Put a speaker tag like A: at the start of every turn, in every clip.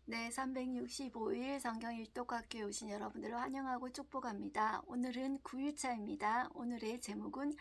A: 네, 365일 성경 일독학교에 오신 여러분들을 환영하고 축복합니다. 오늘은 9일차입니다. 오늘의 제목은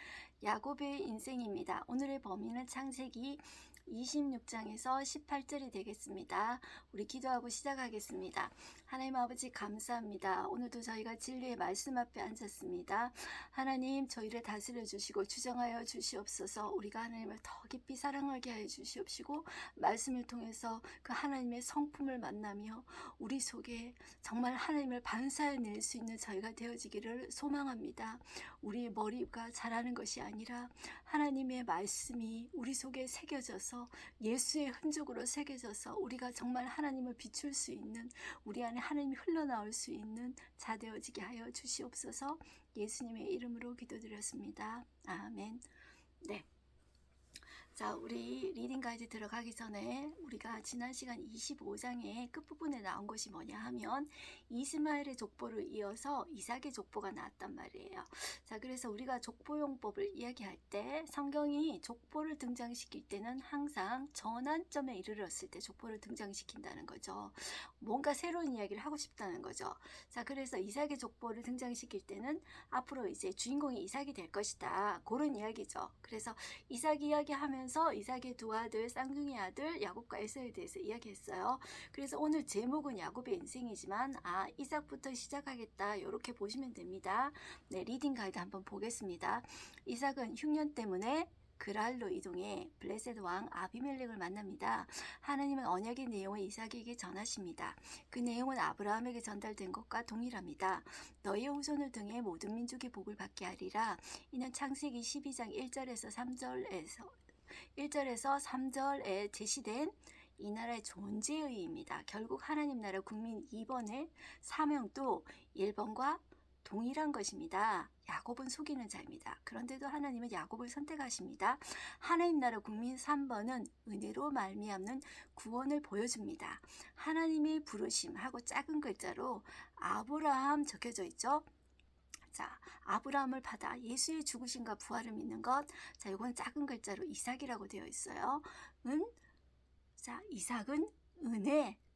A: 야곱의 인생입니다. 오늘의 범위는 창세기 26장에서 18절이 되겠습니다. 우리 기도하고 시작하겠습니다. 하나님 아버지 감사합니다. 오늘도 저희가 진리의 말씀 앞에 앉았습니다. 하나님 저희를 다스려 주시고 주정하여 주시옵소서. 우리가 하나님을 더 깊이 사랑하게 하여 주시옵시고 말씀을 통해서 그 하나님의 성품을 만나며 우리 속에 정말 하나님을 반사해낼 수 있는 저희가 되어지기를 소망합니다. 우리의 머리가 자라는 것이 아니라 하나님의 말씀이 우리 속에 새겨져서 예수의 흔적으로 새겨져서 우리가 정말 하나님을 비출 수 있는, 우리 안에 하나님이 흘러나올 수 있는 자 되어지게 하여 주시옵소서. 예수님의 이름으로 기도드렸습니다. 아멘. 네. 자, 우리 리딩 가이드 들어가기 전에 우리가 지난 시간 25장의 끝부분에 나온 것이 뭐냐 하면 이스마엘의 족보를 이어서 이삭의 족보가 나왔단 말이에요. 자, 그래서 우리가 족보용법을 이야기할 때 성경이 족보를 등장시킬 때는 항상 전환점에 이르렀을 때 족보를 등장시킨다는 거죠. 뭔가 새로운 이야기를 하고 싶다는 거죠. 자, 그래서 이삭의 족보를 등장시킬 때는 앞으로 이제 주인공이 이삭이 될 것이다. 그런 이야기죠. 그래서 이삭 이야기하면서 이삭의 두 아들, 쌍둥이 아들 야곱과 에서에 대해서 이야기했어요. 그래서 오늘 제목은 야곱의 인생이지만 이삭부터 시작하겠다 이렇게 보시면 됩니다. 네, 리딩 가이드 한번 보겠습니다. 이삭은 흉년 때문에 그랄로 이동해 블레셋 왕 아비멜렉을 만납니다. 하나님은 언약의 내용을 이삭에게 전하십니다. 그 내용은 아브라함에게 전달된 것과 동일합니다. 너의 후손을 통해 모든 민족의 복을 받게 하리라. 이는 창세기 12장 1절에서 3절에 제시된 이 나라의 존재의 의의입니다. 결국 하나님 나라 국민 2번의 사명도 1번과 동일한 것입니다. 야곱은 속이는 자입니다. 그런데도 하나님은 야곱을 선택하십니다. 하나님 나라 국민 3번은 은혜로 말미암는 구원을 보여줍니다. 하나님의 부르심하고 작은 글자로 아브라함 적혀져 있죠. 자, 아브라함을 받아 예수의 죽으심과 부활을 믿는 것. 자, 이건 작은 글자로 이삭이라고 되어 있어요. 자, 이삭은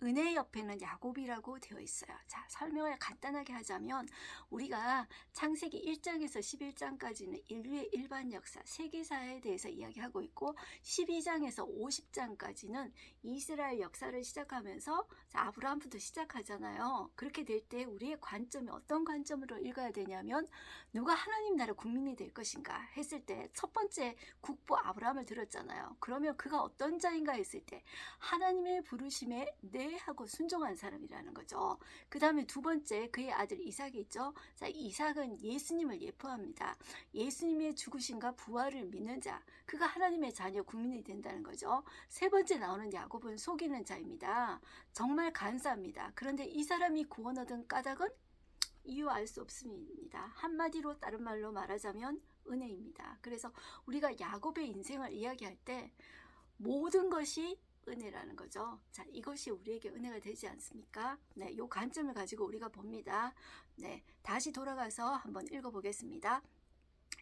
A: 은혜 옆에는 야곱이라고 되어 있어요. 자, 설명을 간단하게 하자면 우리가 창세기 1장에서 11장까지는 인류의 일반 역사, 세계사에 대해서 이야기하고 있고 12장에서 50장까지는 이스라엘 역사를 시작하면서 아브라함부터 시작하잖아요. 그렇게 될 때 우리의 관점이 어떤 관점으로 읽어야 되냐면 누가 하나님 나라 국민이 될 것인가 했을 때 첫 번째 국보 아브라함을 들었잖아요. 그러면 그가 어떤 자인가 했을 때 하나님의 부르심에 네 하고 순종한 사람이라는 거죠. 그 다음에 두 번째 그의 아들 이삭이 있죠. 자, 이삭은 예수님을 예표합니다. 예수님의 죽으심과 부활을 믿는 자, 그가 하나님의 자녀 국민이 된다는 거죠. 세 번째 나오는 야곱은 속이는 자입니다. 정말 간사합니다. 그런데 이 사람이 구원 얻은 까닭은 이유 알 수 없습니다. 한마디로 다른 말로 말하자면 은혜입니다. 그래서 우리가 야곱의 인생을 이야기할 때 모든 것이 은혜라는 거죠. 자, 이것이 우리에게 은혜가 되지 않습니까? 네, 이 관점을 가지고 우리가 봅니다. 네, 다시 돌아가서 한번 읽어보겠습니다.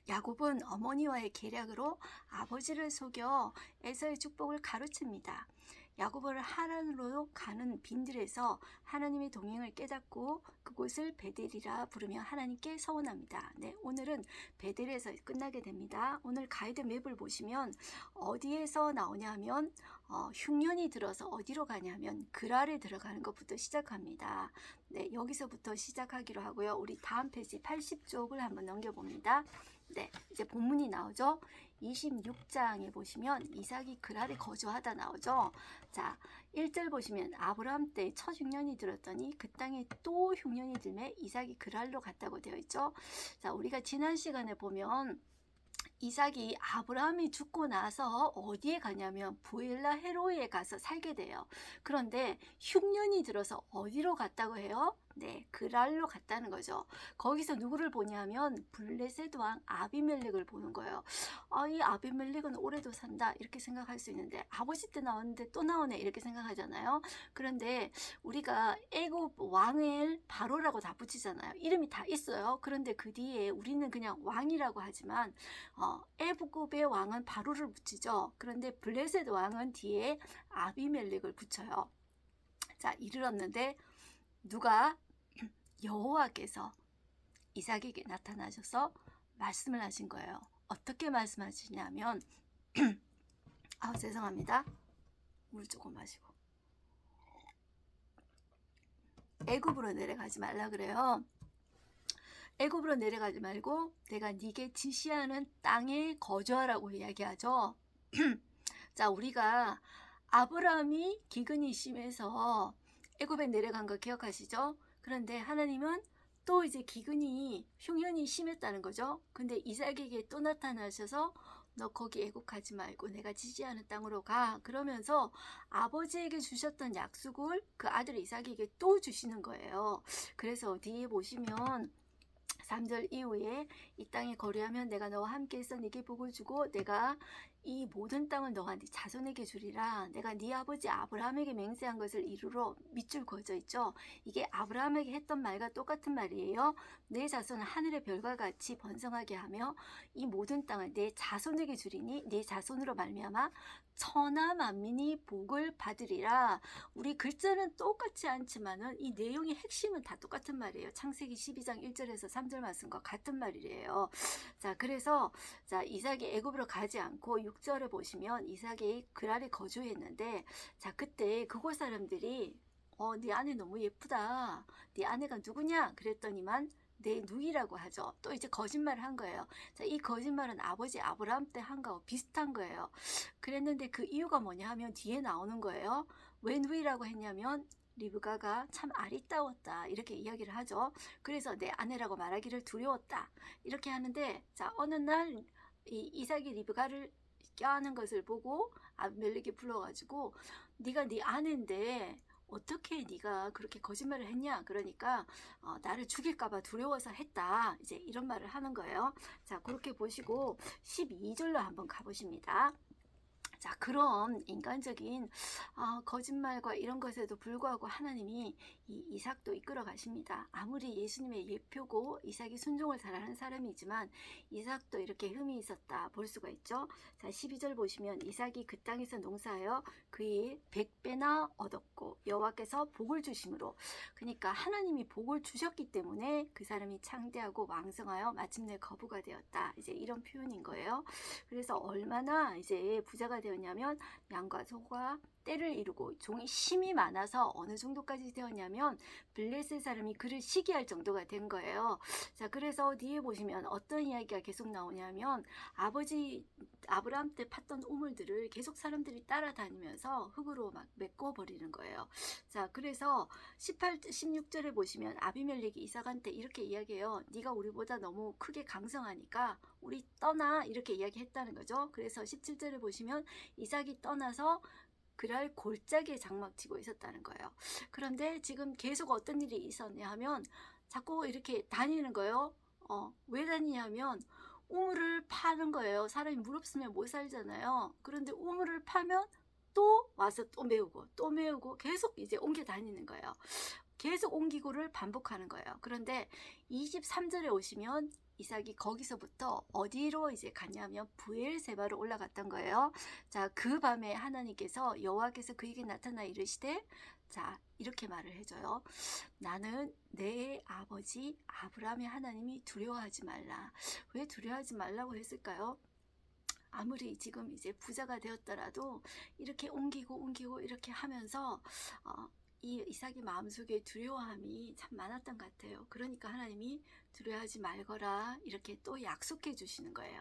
A: 야곱은 어머니와의 계략으로 아버지를 속여 에서의 축복을 가로챕니다. 야곱을 하란으로 가는 빈들에서 하나님의 동행을 깨닫고 그곳을 베델이라 부르며 하나님께 서원합니다. 네, 오늘은 베델에서 끝나게 됩니다. 오늘 가이드 맵을 보시면 어디에서 나오냐면 흉년이 들어서 어디로 가냐면 그랄에 들어가는 것부터 시작합니다. 네, 여기서부터 시작하기로 하고요. 우리 다음 페이지 80쪽을 한번 넘겨봅니다. 네, 이제 본문이 나오죠. 26장에 보시면 이삭이 그랄에 거주하다 나오죠. 자, 1절 보시면 아브라함 때 첫 흉년이 들었더니 그 땅에 또 흉년이 들매 이삭이 그랄로 갔다고 되어 있죠. 자, 우리가 지난 시간에 보면 이삭이 아브라함이 죽고 나서 어디에 가냐면 부엘라 헤로에 가서 살게 돼요. 그런데 흉년이 들어서 어디로 갔다고 해요? 네, 그랄로 갔다는 거죠. 거기서 누구를 보냐면 블레셋 왕 아비멜렉을 보는 거예요. 이 아비멜렉은 올해도 산다 이렇게 생각할 수 있는데 아버지 때 나왔는데 또 나오네 이렇게 생각하잖아요. 그런데 우리가 애굽 왕을 바로라고 다 붙이잖아요. 이름이 다 있어요. 그런데 그 뒤에 우리는 그냥 왕이라고 하지만 애굽의 왕은 바로를 붙이죠. 그런데 블레셋 왕은 뒤에 아비멜렉을 붙여요. 자, 이르렀는데 누가 여호와께서 이삭에게 나타나셔서 말씀을 하신 거예요. 어떻게 말씀하시냐면 죄송합니다. 물 조금 마시고. 애굽으로 내려가지 말라 그래요. 애굽으로 내려가지 말고 내가 네게 지시하는 땅에 거주하라고 이야기하죠. 자, 우리가 아브라함이 기근이 심해서 애굽에 내려간 거 기억하시죠? 그런데 하나님은 또 이제 기근이 흉년이 심했다는 거죠. 근데 이삭에게 또 나타나셔서 너 거기 애굽 가지 말고 내가 지시하는 땅으로 가. 그러면서 아버지에게 주셨던 약속을 그 아들 이삭에게 또 주시는 거예요. 그래서 뒤에 보시면 3절 이후에 이 땅에 거류하면 내가 너와 함께해서 네게 복을 주고 내가 이 모든 땅을 너와 네 자손에게 주리라. 내가 네 아버지 아브라함에게 맹세한 것을 이루러 밑줄 그어져 있죠. 이게 아브라함에게 했던 말과 똑같은 말이에요. 내 자손은 하늘의 별과 같이 번성하게 하며 이 모든 땅을 내 자손에게 주리니 내 자손으로 말미암아 천하 만민이 복을 받으리라. 우리 글자는 똑같지 않지만은 이 내용의 핵심은 다 똑같은 말이에요. 창세기 12장 1절에서 3절 말씀과 같은 말이에요. 자, 그래서 자, 이삭이 애굽으로 가지 않고 6절에 보시면 이삭이 그랄에 거주했는데 자, 그때 그곳 사람들이 네 아내 너무 예쁘다. 네 아내가 누구냐? 그랬더니만 내 누이라고 하죠. 또 이제 거짓말을 한 거예요. 자, 이 거짓말은 아버지 아브라함 때 한 거하고 비슷한 거예요. 그랬는데 그 이유가 뭐냐 하면 뒤에 나오는 거예요. 왜 누이라고 했냐면 리브가가 참 아리따웠다 이렇게 이야기를 하죠. 그래서 내 아내라고 말하기를 두려웠다 이렇게 하는데 자, 어느 날 이삭이 리브가를 껴안은 것을 보고 아비멜렉이 불러가지고 네가 네 아내인데 어떻게 네가 그렇게 거짓말을 했냐? 그러니까 나를 죽일까봐 두려워서 했다. 이제 이런 말을 하는 거예요. 자, 그렇게 보시고 12절로 한번 가보십니다. 자, 그런 인간적인 거짓말과 이런 것에도 불구하고 하나님이 이 이삭도 이끌어 가십니다. 아무리 예수님의 예표고 이삭이 순종을 잘하는 사람이지만 이삭도 이렇게 흠이 있었다 볼 수가 있죠. 자, 12절 보시면 이삭이 그 땅에서 농사하여 그의 100배나 얻었고 여호와께서 복을 주심으로, 그러니까 하나님이 복을 주셨기 때문에 그 사람이 창대하고 왕성하여 마침내 거부가 되었다. 이제 이런 표현인 거예요. 그래서 얼마나 이제 부자가 되었냐면 양과 소가 떼를 이루고 종이 힘이 많아서 어느 정도까지 되었냐면 블레셋 사람이 그를 시기할 정도가 된 거예요. 자, 그래서 뒤에 보시면 어떤 이야기가 계속 나오냐면 아버지 아브라함 때 팠던 우물들을 계속 사람들이 따라다니면서 흙으로 막 메꿔버리는 거예요. 자, 그래서 16절에 보시면 아비멜렉이 이삭한테 이렇게 이야기해요. 네가 우리보다 너무 크게 강성하니까 우리 떠나 이렇게 이야기했다는 거죠. 그래서 17절에 보시면 이삭이 떠나서 그랄 골짜기에 장막 치고 있었다는 거예요. 그런데 지금 계속 어떤 일이 있었냐 하면 자꾸 이렇게 다니는 거예요. 왜 다니냐면 우물을 파는 거예요. 사람이 물 없으면 못 살잖아요. 그런데 우물을 파면 또 와서 또 메우고 계속 이제 옮겨 다니는 거예요. 계속 옮기고를 반복하는 거예요. 그런데 23절에 오시면 이삭이 거기서부터 어디로 이제 갔냐면 브엘세바로 올라갔던 거예요. 자, 그 밤에 하나님께서 여호와께서 그에게 나타나 이르시되 자, 이렇게 말을 해줘요. 나는 내 아버지 아브라함의 하나님이 두려워하지 말라. 왜 두려워하지 말라고 했을까요? 아무리 지금 이제 부자가 되었더라도 이렇게 옮기고 이렇게 하면서 이 이삭의 마음속에 두려워함이 참 많았던 것 같아요. 그러니까 하나님이 두려워하지 말거라 이렇게 또 약속해 주시는 거예요.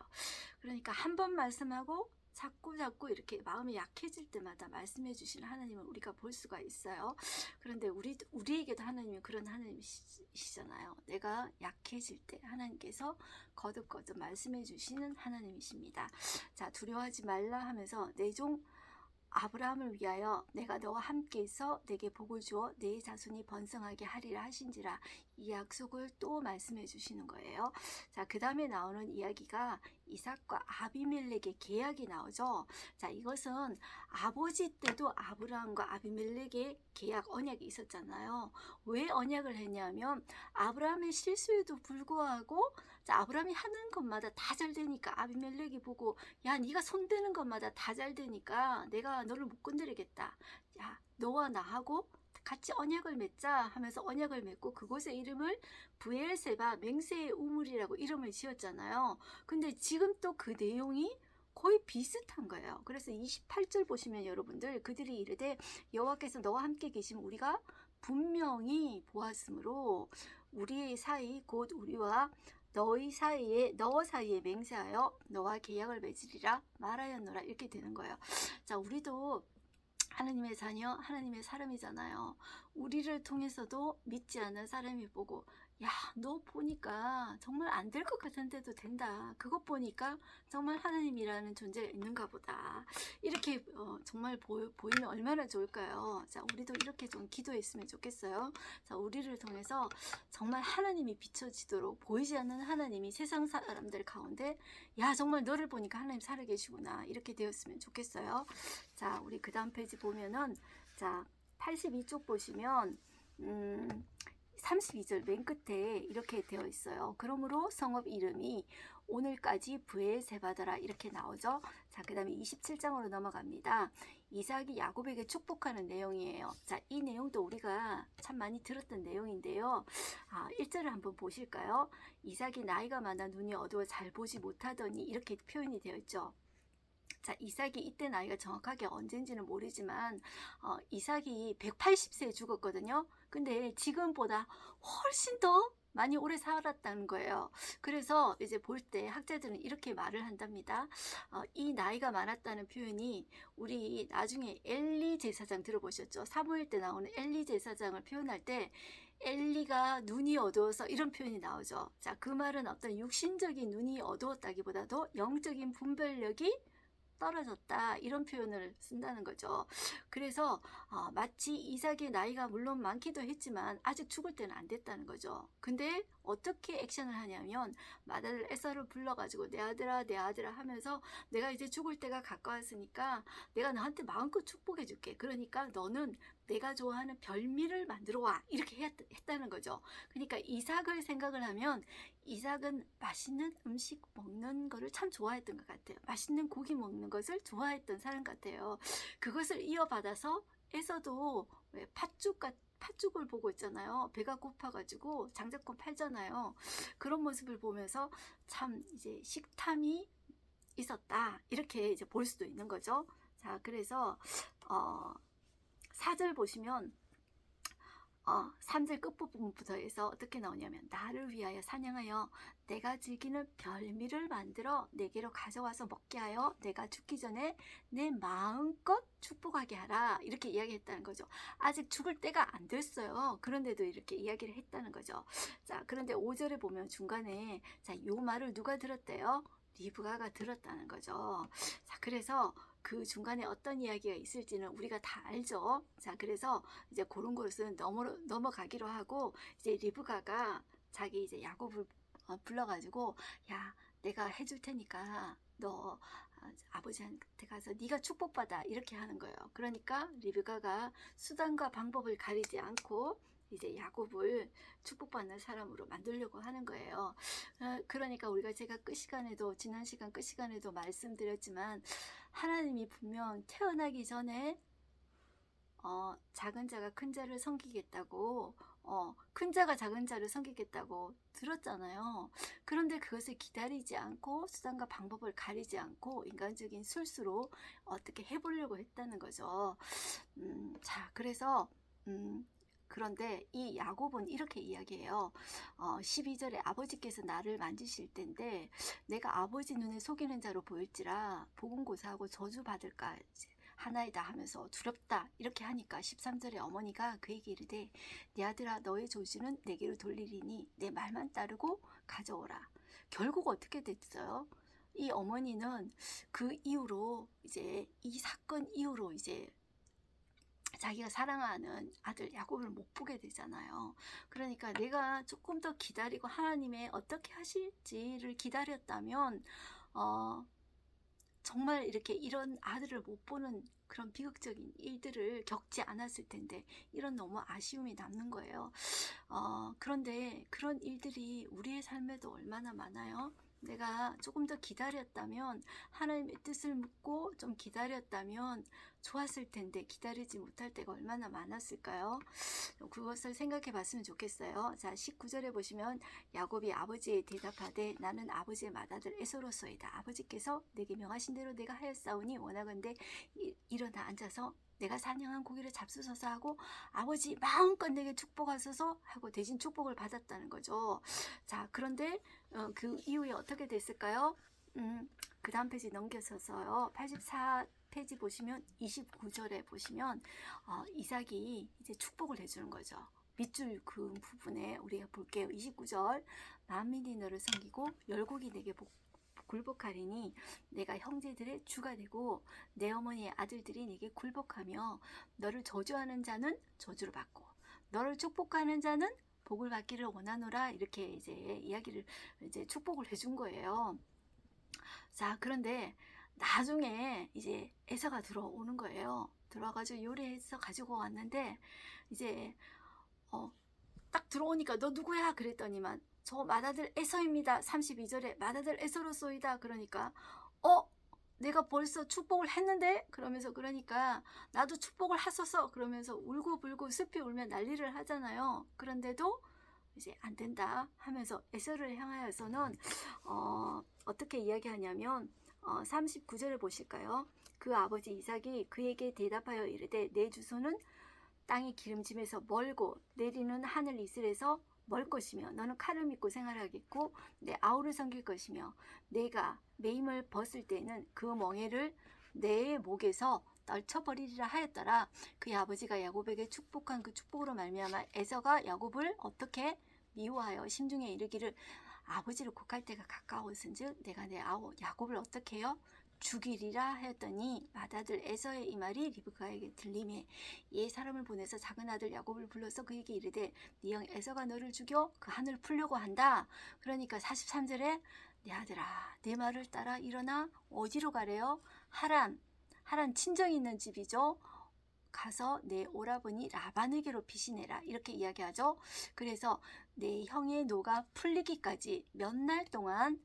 A: 그러니까 한 번 말씀하고 자꾸 이렇게 마음이 약해질 때마다 말씀해 주시는 하나님을 우리가 볼 수가 있어요. 그런데 우리에게도 하나님이 그런 하나님이시잖아요. 내가 약해질 때 하나님께서 거듭 말씀해 주시는 하나님이십니다. 자, 두려워하지 말라 하면서 내 종 아브라함을 위하여 내가 너와 함께 있어 내게 복을 주어 내 자손이 번성하게 하리라 하신지라, 이 약속을 또 말씀해 주시는 거예요. 자, 그 다음에 나오는 이야기가 이삭과 아비멜렉의 계약이 나오죠. 자, 이것은 아버지 때도 아브라함과 아비멜렉의 계약 언약이 있었잖아요. 왜 언약을 했냐면 아브라함의 실수에도 불구하고 자, 아브라함이 하는 것마다 다 잘 되니까 아비멜렉이 보고 야, 네가 손대는 것마다 다 잘 되니까 내가 너를 못 건드리겠다. 야, 너와 나하고 같이 언약을 맺자 하면서 언약을 맺고 그곳의 이름을 브엘세바 맹세의 우물이라고 이름을 지었잖아요. 근데 지금 또 그 내용이 거의 비슷한 거예요. 그래서 28절 보시면 여러분들 그들이 이르되 여호와께서 너와 함께 계시면 우리가 분명히 보았으므로 우리의 사이 곧 우리와 너희 사이에 너 사이에 맹세하여 너와 계약을 맺으리라 말하였노라 이렇게 되는 거예요. 자, 우리도 하나님의 자녀, 하나님의 사람이잖아요. 우리를 통해서도 믿지 않는 사람이 보고 야, 너 보니까 정말 안 될 것 같은데도 된다. 그것 보니까 정말 하나님이라는 존재가 있는가 보다. 이렇게 정말 보이면 얼마나 좋을까요? 자, 우리도 이렇게 좀 기도했으면 좋겠어요. 자, 우리를 통해서 정말 하나님이 비춰지도록 보이지 않는 하나님이 세상 사람들 가운데 야, 정말 너를 보니까 하나님 살아계시구나. 이렇게 되었으면 좋겠어요. 자, 우리 그 다음 페이지 보면은 자, 82쪽 보시면 32절 맨 끝에 이렇게 되어 있어요. 그러므로 성읍 이름이 오늘까지 브엘세바더라 이렇게 나오죠. 자, 그 다음에 27장으로 넘어갑니다. 이삭이 야곱에게 축복하는 내용이에요. 자, 이 내용도 우리가 참 많이 들었던 내용인데요. 1절을 한번 보실까요? 이삭이 나이가 많아 눈이 어두워 잘 보지 못하더니 이렇게 표현이 되어 있죠. 자, 이삭이 이때 나이가 정확하게 언젠지는 모르지만 이삭이 180세에 죽었거든요. 근데 지금보다 훨씬 더 많이 오래 살았다는 거예요. 그래서 이제 볼 때 학자들은 이렇게 말을 한답니다. 이 나이가 많았다는 표현이 우리 나중에 엘리 제사장 들어보셨죠? 사무엘 때 나오는 엘리 제사장을 표현할 때 엘리가 눈이 어두워서 이런 표현이 나오죠. 자, 그 말은 어떤 육신적인 눈이 어두웠다기보다도 영적인 분별력이 떨어졌다 이런 표현을 쓴다는 거죠. 그래서 마치 이삭의 나이가 물론 많기도 했지만 아직 죽을 때는 안 됐다는 거죠. 근데 어떻게 액션을 하냐면 맏아들 에서를 불러가지고 내 아들아 내 아들아 하면서 내가 이제 죽을 때가 가까웠으니까 내가 너한테 마음껏 축복해 줄게. 그러니까 너는 내가 좋아하는 별미를 만들어 와 이렇게 했다는 거죠. 그러니까 이삭을 생각을 하면 이삭은 맛있는 음식 먹는 거를 참 좋아했던 것 같아요. 맛있는 고기 먹는 것을 좋아했던 사람 같아요. 그것을 이어받아서 에서도 왜 팥죽을 보고 있잖아요. 배가 고파가지고 장작권 팔잖아요. 그런 모습을 보면서 참 이제 식탐이 있었다 이렇게 이제 볼 수도 있는 거죠. 자, 그래서 4절 보시면 3절 끝부분부터 해서 어떻게 나오냐면 나를 위하여 사냥하여 내가 즐기는 별미를 만들어 내게로 가져와서 먹게 하여 내가 죽기 전에 내 마음껏 축복하게 하라 이렇게 이야기했다는 거죠. 아직 죽을 때가 안 됐어요. 그런데도 이렇게 이야기를 했다는 거죠. 자, 그런데 5절에 보면 중간에 자, 요 말을 누가 들었대요? 리브가가 들었다는 거죠. 자, 그래서 그 중간에 어떤 이야기가 있을지는 우리가 다 알죠. 자, 그래서 이제 그런 것은 넘어가기로 하고 이제 리브가가 자기 이제 야곱을 불러가지고 야, 내가 해줄 테니까 너 아버지한테 가서 네가 축복받아 이렇게 하는 거예요. 그러니까 리브가가 수단과 방법을 가리지 않고 이제 야곱을 축복받는 사람으로 만들려고 하는 거예요. 그러니까 우리가 제가 지난 시간 끝 시간에도 말씀드렸지만 하나님이 분명 태어나기 전에 작은 자가 큰 자를 섬기겠다고 큰 자가 작은 자를 섬기겠다고 들었잖아요. 그런데 그것을 기다리지 않고 수단과 방법을 가리지 않고 인간적인 술수로 어떻게 해보려고 했다는 거죠. 자, 그래서 그런데 이 야곱은 이렇게 이야기해요. 12절에 아버지께서 나를 만지실 텐데 내가 아버지 눈에 속이는 자로 보일지라 보금고사하고 저주받을까 하나이다 하면서 두렵다 이렇게 하니까 13절에 어머니가 그에게 이르되 내 아들아 너의 조주는 내게로 돌리리니 내 말만 따르고 가져오라. 결국 어떻게 됐어요? 이 어머니는 그 이후로 이제 이 사건 이후로 이제 자기가 사랑하는 아들 야곱을 못 보게 되잖아요. 그러니까 내가 조금 더 기다리고 하나님의 어떻게 하실지를 기다렸다면 정말 이렇게 이런 아들을 못 보는 그런 비극적인 일들을 겪지 않았을 텐데 이런 너무 아쉬움이 남는 거예요. 그런데 그런 일들이 우리의 삶에도 얼마나 많아요. 내가 조금 더 기다렸다면, 하나님의 뜻을 묻고 좀 기다렸다면 좋았을 텐데 기다리지 못할 때가 얼마나 많았을까요? 그것을 생각해 봤으면 좋겠어요. 자, 19절에 보시면 야곱이 아버지에 대답하되 나는 아버지의 맏아들 에서로소이다. 아버지께서 내게 명하신 대로 내가 하였사오니 원하건대 일어나 앉아서 내가 사냥한 고기를 잡수소서 하고 아버지 마음껏 내게 축복하소서 하고 대신 축복을 받았다는 거죠. 자, 그런데 그 이후에 어떻게 됐을까요? 그 다음 페이지 넘겨서서요. 84페이지 보시면 29절에 보시면 이삭이 이제 축복을 해주는 거죠. 밑줄 그은 부분에 우리가 볼게요. 29절 만민이 너를 섬기고 열국이 내게 굴복하리니 내가 형제들의 주가 되고 내 어머니의 아들들이 내게 굴복하며 너를 저주하는 자는 저주를 받고 너를 축복하는 자는 복을 받기를 원하노라. 이렇게 이제 이야기를 이제 축복을 해준 거예요. 자, 그런데 나중에 이제 에서가 들어오는 거예요. 들어와가지고 요리해서 가지고 왔는데 이제 딱 들어오니까 너 누구야? 그랬더니만 저 맏아들 에서입니다. 32절에 맏아들 에서로소이다. 그러니까 내가 벌써 축복을 했는데? 그러면서 그러니까 나도 축복을 하소서 그러면서 울고불고 숲이 울면 난리를 하잖아요. 그런데도 이제 안 된다 하면서 에서를 향하여서는 어떻게 이야기하냐면 39절을 보실까요? 그 아버지 이삭이 그에게 대답하여 이르되 내 주소는 땅이 기름짐에서 멀고 내리는 하늘 이슬에서 멀 것이며 너는 칼을 믿고 생활하겠고 내 아우를 섬길 것이며 내가 매임을 벗을 때는 그 멍에를 내 목에서 떨쳐버리리라 하였더라. 그의 아버지가 야곱에게 축복한 그 축복으로 말미암아 에서가 야곱을 어떻게 미워하여 심중에 이르기를 아버지를 곡할 때가 가까웠은즉 내가 내 아우 야곱을 어떻게 해요? 죽이리라 하였더니 맏아들 에서의 이 말이 리브가에게 들리매 이 사람을 보내서 작은 아들 야곱을 불러서 그에게 이르되 네 형 에서가 너를 죽여 그 하늘을 풀려고 한다. 그러니까 43절에 내 아들아 내 말을 따라 일어나 어디로 가래요? 하란 친정이 있는 집이죠. 가서 내 오라버니 라반에게로 피신해라. 이렇게 이야기하죠. 그래서 내 형의 노가 풀리기까지 몇 날 동안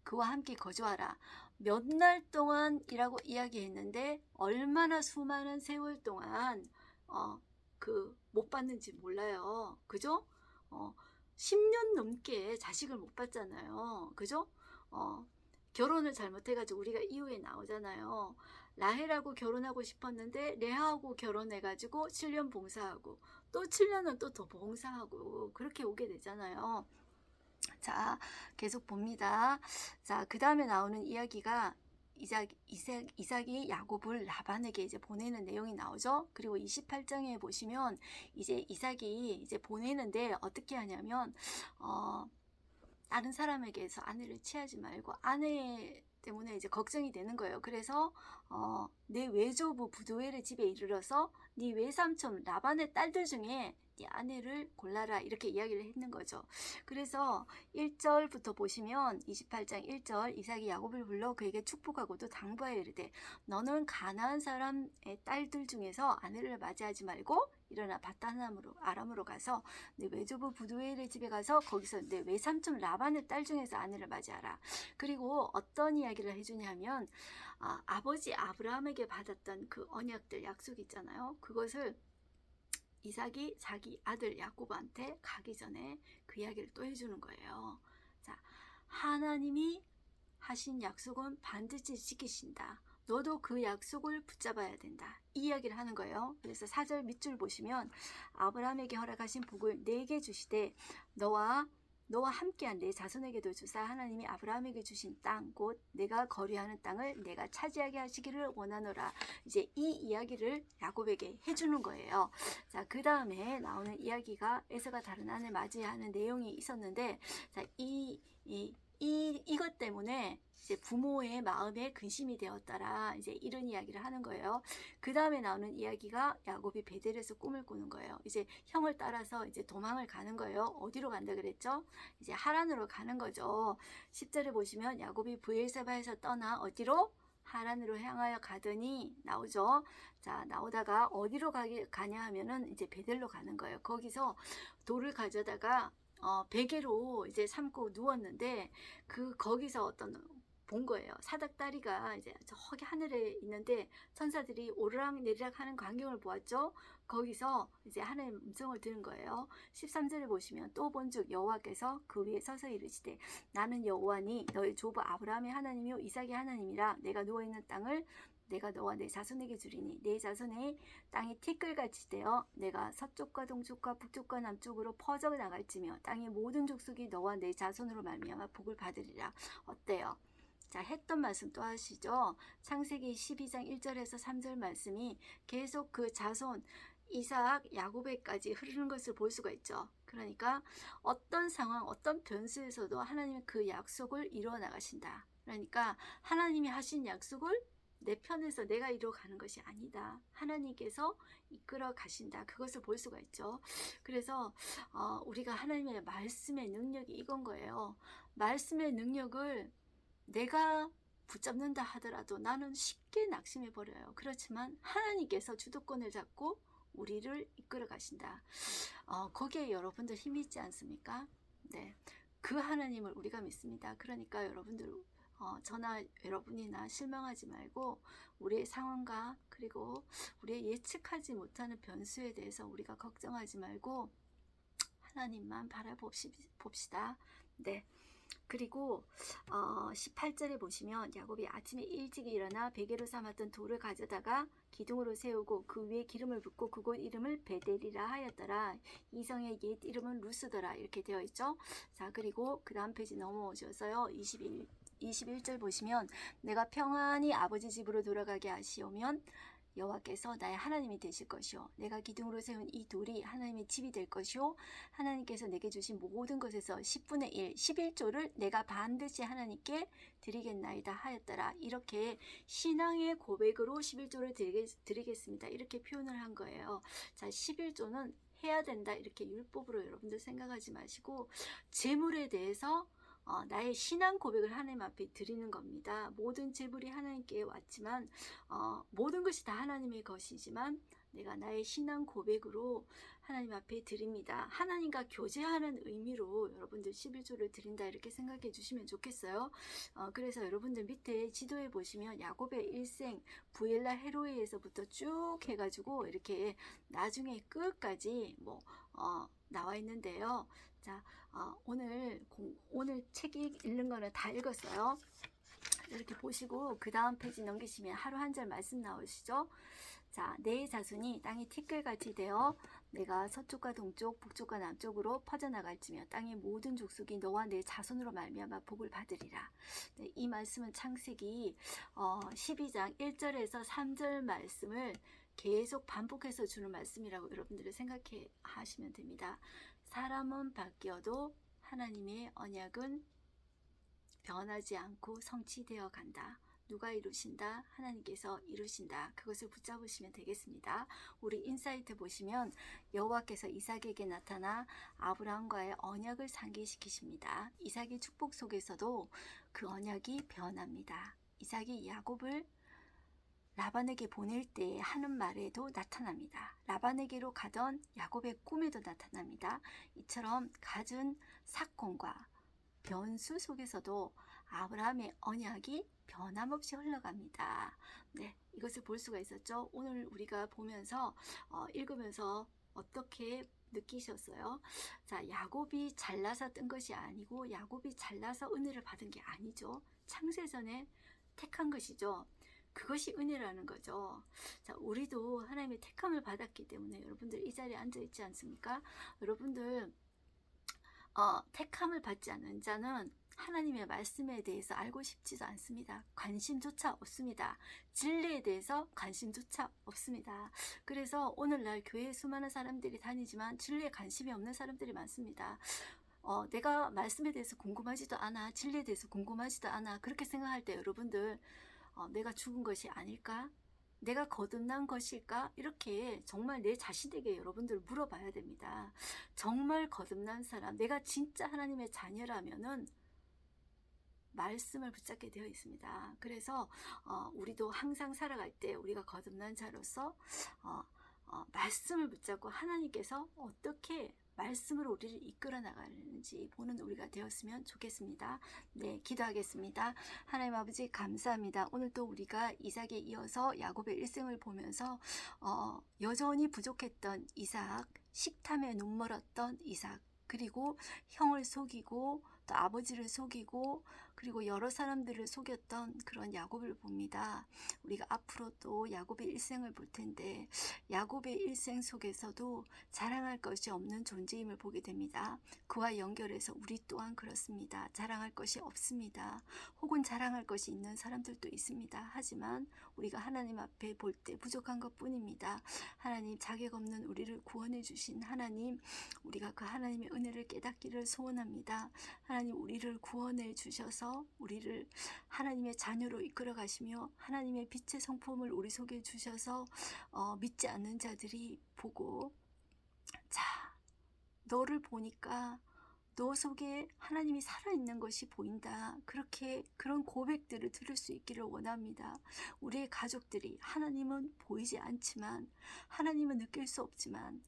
A: 그와 함께 거주하라. 몇 날 동안이라고 이야기했는데 얼마나 수많은 세월 동안 못 봤는지 몰라요. 그죠? 10년 넘게 자식을 못 봤잖아요. 그죠? 결혼을 잘못해가지고 우리가 이후에 나오잖아요. 라헬하고 결혼하고 싶었는데 레아하고 결혼해가지고 7년 봉사하고 또 7년은 또 더 봉사하고 그렇게 오게 되잖아요. 자, 계속 봅니다. 자, 그 다음에 나오는 이야기가 이삭이 야곱을 라반에게 이제 보내는 내용이 나오죠. 그리고 28장에 보시면 이제 이삭이 이제 보내는데 어떻게 하냐면 다른 사람에게서 아내를 취하지 말고 아내 때문에 이제 걱정이 되는 거예요. 그래서 내 외조부 부두엘의 집에 이르러서 네 외삼촌 라반의 딸들 중에 네 아내를 골라라 이렇게 이야기를 했는 거죠. 그래서 1절부터 보시면 28장 1절 이삭이 야곱을 불러 그에게 축복하고도 당부하여 이르되 너는 가나안 사람의 딸들 중에서 아내를 맞이하지 말고 일어나 바다나무로 아람으로 가서 내 외조부 부두엘의 집에 가서 거기서 내 외삼촌 라반의 딸 중에서 아내를 맞이하라. 그리고 어떤 이야기를 해주냐면 아버지 아브라함에게 받았던 그 언약들 약속 있잖아요. 그것을 이삭이 자기 아들 야곱한테 가기 전에 그 이야기를 또 해주는 거예요. 자, 하나님이 하신 약속은 반드시 지키신다. 너도 그 약속을 붙잡아야 된다. 이 이야기를 하는 거예요. 그래서 4절 밑줄 보시면 아브라함에게 허락하신 복을 내게 주시되 너와 함께한 내 자손에게도 주사 하나님이 아브라함에게 주신 땅 곧 내가 거류하는 땅을 내가 차지하게 하시기를 원하노라. 이제 이 이야기를 야곱에게 해주는 거예요. 자, 그 다음에 나오는 이야기가 에서가 다른 아내를 맞이하는 내용이 있었는데 자, 이것 때문에 이제 부모의 마음에 근심이 되었더라. 이제 이런 이야기를 하는 거예요. 그 다음에 나오는 이야기가 야곱이 베델에서 꿈을 꾸는 거예요. 이제 형을 따라서 이제 도망을 가는 거예요. 어디로 간다 그랬죠? 이제 하란으로 가는 거죠. 10절에 보시면 야곱이 브엘세바에서 떠나 어디로? 하란으로 향하여 가더니 나오죠. 자, 나오다가 어디로 가냐 하면은 이제 베델로 가는 거예요. 거기서 돌을 가져다가 베개로 이제 삼고 누웠는데 거기서 본 거예요. 사닥다리가 이제 저기 하늘에 있는데 천사들이 오르락 내리락 하는 광경을 보았죠. 거기서 이제 하나님 음성을 들은 거예요. 13절에 보시면 또 본즉 여호와께서 그 위에 서서 이르시되 나는 여호와니 너의 조부 아브라함의 하나님이요 이삭의 하나님이라. 내가 누워있는 땅을 내가 너와 내 자손에게 주리니 내 자손의 땅이 티끌같이 되어 내가 서쪽과 동쪽과 북쪽과 남쪽으로 퍼져 나갈지며 땅의 모든 족속이 너와 내 자손으로 말미암아 복을 받으리라. 어때요? 자, 했던 말씀 또 하시죠. 창세기 12장 1절에서 3절 말씀이 계속 그 자손 이삭, 야곱에까지 흐르는 것을 볼 수가 있죠. 그러니까 어떤 상황, 어떤 변수에서도 하나님은 그 약속을 이루어 나가신다. 그러니까 하나님이 하신 약속을 내 편에서 내가 이루어가는 것이 아니다. 하나님께서 이끌어 가신다. 그것을 볼 수가 있죠. 그래서 우리가 하나님의 말씀의 능력이 이건 거예요. 말씀의 능력을 내가 붙잡는다 하더라도 나는 쉽게 낙심해 버려요. 그렇지만 하나님께서 주도권을 잡고 우리를 이끌어 가신다. 거기에 여러분들 힘이 있지 않습니까? 네, 그 하나님을 우리가 믿습니다. 그러니까 여러분들 저나 여러분이나 실망하지 말고 우리의 상황과 그리고 우리의 예측하지 못하는 변수에 대해서 우리가 걱정하지 말고 하나님만 바라봅시다. 네. 그리고 18절에 보시면 야곱이 아침에 일찍 일어나 베개로 삼았던 돌을 가져다가 기둥으로 세우고 그 위에 기름을 붓고 그곳 이름을 베델이라 하였더라. 이성의 옛 이름은 루스더라. 이렇게 되어 있죠. 자, 그리고 그 다음 페이지 넘어오셔서요. 21절 보시면 내가 평안히 아버지 집으로 돌아가게 하시오면 여호와께서 나의 하나님이 되실 것이요 내가 기둥으로 세운 이 돌이 하나님의 집이 될 것이요 하나님께서 내게 주신 모든 것에서 10분의 1, 11조를 내가 반드시 하나님께 드리겠나이다 하였더라. 이렇게 신앙의 고백으로 11조를 드리겠습니다. 이렇게 표현을 한 거예요. 자, 11조는 해야 된다 이렇게 율법으로 여러분들 생각하지 마시고 재물에 대해서 나의 신앙 고백을 하나님 앞에 드리는 겁니다. 모든 재물이 하나님께 왔지만 모든 것이 다 하나님의 것이지만 내가 나의 신앙 고백으로 하나님 앞에 드립니다. 하나님과 교제하는 의미로 여러분들 11조를 드린다 이렇게 생각해 주시면 좋겠어요. 그래서 여러분들 밑에 지도에 보시면 야곱의 일생 부엘라 헤로이에서부터 쭉 해가지고 이렇게 나중에 끝까지 나와 있는데요. 자, 오늘 책 읽는 거는 다 읽었어요. 이렇게 보시고 그 다음 페이지 넘기시면 하루 한 절 말씀 나오시죠. 자, 내 자손이 땅이 티끌같이 되어 내가 서쪽과 동쪽, 북쪽과 남쪽으로 퍼져나갈지며 땅의 모든 족속이 너와 내 자손으로 말미암아 복을 받으리라. 네, 이 말씀은 창세기 12장 1절에서 3절 말씀을 계속 반복해서 주는 말씀이라고 여러분들이 생각해 하시면 됩니다. 사람은 바뀌어도 하나님의 언약은 변하지 않고 성취되어 간다. 누가 이루신다? 하나님께서 이루신다. 그것을 붙잡으시면 되겠습니다. 우리 인사이트 보시면 여호와께서 이삭에게 나타나 아브라함과의 언약을 상기시키십니다. 이삭의 축복 속에서도 그 언약이 변합니다. 이삭이 야곱을 라반에게 보낼 때 하는 말에도 나타납니다. 라반에게로 가던 야곱의 꿈에도 나타납니다. 이처럼 갖은 사건과 변수 속에서도 아브라함의 언약이 변함없이 흘러갑니다. 네, 이것을 볼 수가 있었죠. 오늘 우리가 보면서 읽으면서 어떻게 느끼셨어요? 자, 야곱이 잘나서 뜬 것이 아니고 야곱이 잘나서 은혜를 받은 게 아니죠. 창세전에 택한 것이죠. 그것이 은혜라는 거죠. 자, 우리도 하나님의 택함을 받았기 때문에 여러분들 이 자리에 앉아 있지 않습니까? 여러분들 택함을 받지 않는 자는 하나님의 말씀에 대해서 알고 싶지도 않습니다. 관심조차 없습니다. 진리에 대해서 관심조차 없습니다. 그래서 오늘날 교회에 수많은 사람들이 다니지만 진리에 관심이 없는 사람들이 많습니다. 내가 말씀에 대해서 궁금하지도 않아, 진리에 대해서 궁금하지도 않아, 그렇게 생각할 때 여러분들 내가 죽은 것이 아닐까? 내가 거듭난 것일까? 이렇게 정말 내 자신에게 여러분들 물어봐야 됩니다. 정말 거듭난 사람, 내가 진짜 하나님의 자녀라면은 말씀을 붙잡게 되어 있습니다. 그래서 우리도 항상 살아갈 때 우리가 거듭난 자로서 말씀을 붙잡고 하나님께서 어떻게 말씀으로 우리를 이끌어 나가는지 보는 우리가 되었으면 좋겠습니다. 네, 기도하겠습니다. 하나님 아버지 감사합니다. 오늘 또 우리가 이삭에 이어서 야곱의 일생을 보면서 여전히 부족했던 이삭, 식탐에 눈멀었던 이삭, 그리고 형을 속이고 또 아버지를 속이고 그리고 여러 사람들을 속였던 그런 야곱을 봅니다. 우리가 앞으로 또 야곱의 일생을 볼 텐데 야곱의 일생 속에서도 자랑할 것이 없는 존재임을 보게 됩니다. 그와 연결해서 우리 또한 그렇습니다. 자랑할 것이 없습니다. 혹은 자랑할 것이 있는 사람들도 있습니다. 하지만 우리가 하나님 앞에 볼 때 부족한 것뿐입니다. 하나님, 자격 없는 우리를 구원해 주신 하나님, 우리가 그 하나님의 은혜를 깨닫기를 소원합니다. 하나님, 우리를 구원해 주셔서 우리를 하나님의 자녀로 이끌어 가시며 하나님의 빛의 성품을 우리 속에 주셔서 믿지 않는 자들이 보고, 자, 너를 보니까 너 속에 하나님이 살아있는 것이 보인다. 그런 고백들을 들을 수 있기를 원합니다. 우리의 가족들이 하나님은 보이지 않지만, 하나님은 느낄 수 없지만,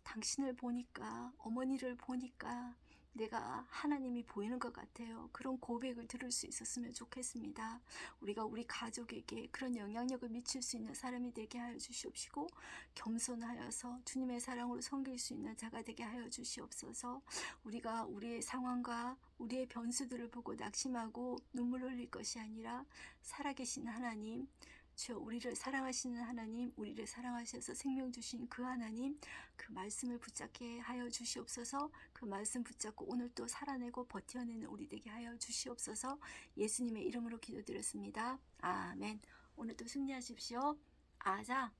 A: 당신을 보니까, 어머니를 보니까 내가 하나님이 보이는 것 같아요. 그런 고백을 들을 수 있었으면 좋겠습니다. 우리가 우리 가족에게 그런 영향력을 미칠 수 있는 사람이 되게 하여 주시옵시고, 겸손하여서 주님의 사랑으로 섬길 수 있는 자가 되게 하여 주시옵소서. 우리가 우리의 상황과 우리의 변수들을 보고 낙심하고 눈물 흘릴 것이 아니라 살아계신 하나님, 주여, 우리를 사랑하시는 하나님, 우리를 사랑하셔서 생명 주신 그 하나님, 그 말씀을 붙잡게 하여 주시옵소서. 그 말씀 붙잡고 오늘 또 살아내고 버텨내는 우리 되게 하여 주시옵소서. 예수님의 이름으로 기도드렸습니다. 아멘. 오늘도 승리하십시오. 아자.